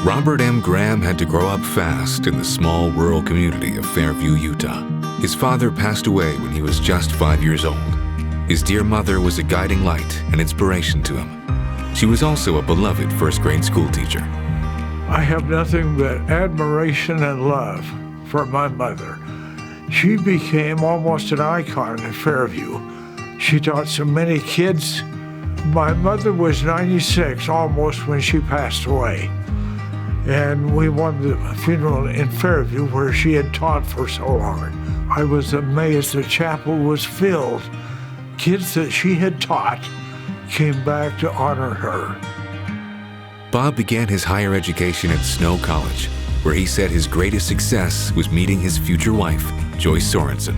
Robert M. Graham had to grow up fast in the small rural community of Fairview, Utah. His father passed away when he was just 5 years old. His dear mother was a guiding light and inspiration to him. She was also a beloved first-grade school teacher. I have nothing but admiration and love for my mother. She became almost an icon in Fairview. She taught so many kids. My mother was 96 almost when she passed away. And we went to the funeral in Fairview where she had taught for so long. I was amazed the chapel was filled. Kids that she had taught came back to honor her. Bob began his higher education at Snow College, where he said his greatest success was meeting his future wife, Joyce Sorensen.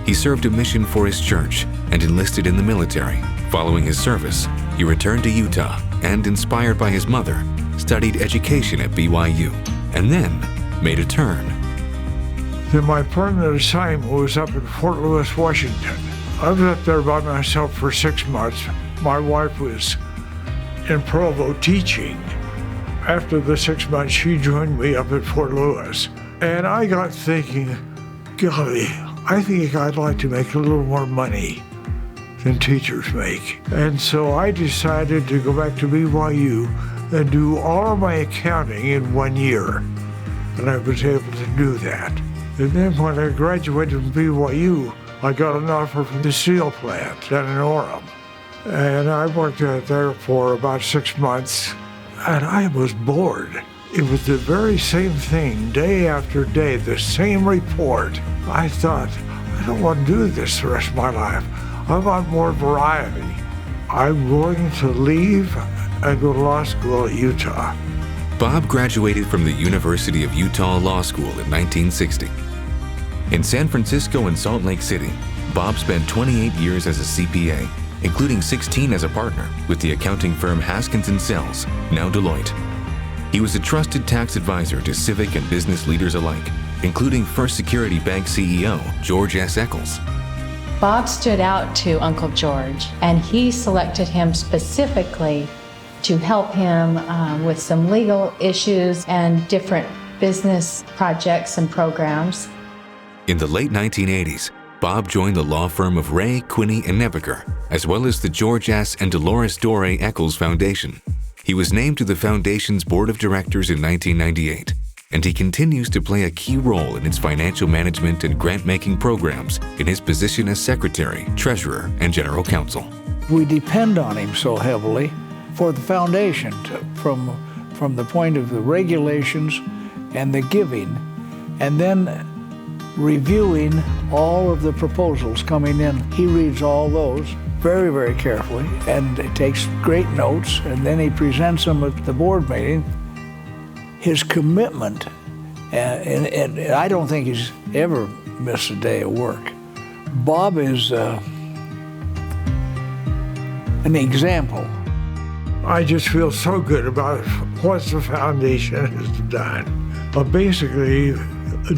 He served a mission for his church and enlisted in the military. Following his service, he returned to Utah and, inspired by his mother, studied education at BYU, and then made a turn. Then my permanent assignment was up in Fort Lewis, Washington. I was up there by myself for 6 months. My wife was in Provo teaching. After the 6 months, she joined me up at Fort Lewis. And I got thinking, golly, I think I'd like to make a little more money than teachers make. And so I decided to go back to BYU and do all of my accounting in 1 year. And I was able to do that. And then when I graduated from BYU, I got an offer from the steel plant down in Orem. And I worked out there for about 6 months, and I was bored. It was the very same thing, day after day, the same report. I thought, I don't want to do this the rest of my life. I want more variety. I'm going to leave and go to law school at Utah. Bob graduated from the University of Utah Law School in 1960. In San Francisco and Salt Lake City, Bob spent 28 years as a CPA, including 16 as a partner with the accounting firm Haskins Sells, now Deloitte. He was a trusted tax advisor to civic and business leaders alike, including First Security Bank CEO George S. Eccles. Bob stood out to Uncle George, and he selected him specifically to help him with some legal issues and different business projects and programs. In the late 1980s, Bob joined the law firm of Ray, Quinney, and Nebeker, as well as the George S. and Dolores Doré Eccles Foundation. He was named to the foundation's board of directors in 1998, and he continues to play a key role in its financial management and grant-making programs in his position as secretary, treasurer, and general counsel. We depend on him so heavily for the foundation from the point of the regulations and the giving, and then reviewing all of the proposals coming in. He reads all those very, very carefully and takes great notes, and then he presents them at the board meeting. His commitment, and I don't think he's ever missed a day of work. Bob is an example. I just feel so good about what the foundation has done. Basically,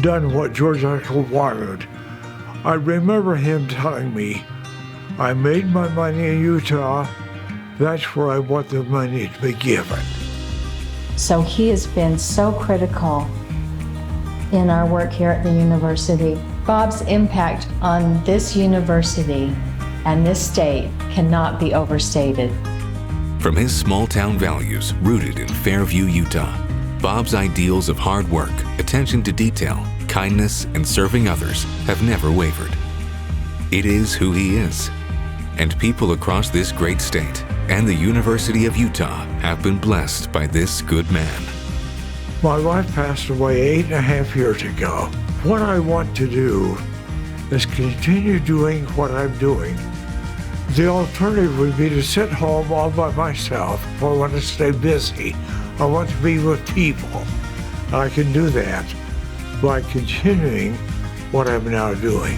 done what George Eccles wanted. I remember him telling me, I made my money in Utah, that's where I want the money to be given. So he has been so critical in our work here at the university. Bob's impact on this university and this state cannot be overstated. From his small-town values rooted in Fairview, Utah, Bob's ideals of hard work, attention to detail, kindness, and serving others have never wavered. It is who he is, and people across this great state and the University of Utah have been blessed by this good man. My wife passed away 8.5 years ago. What I want to do is continue doing what I'm doing. The alternative would be to sit home all by myself. I want to stay busy. I want to be with people. I can do that by continuing what I'm now doing.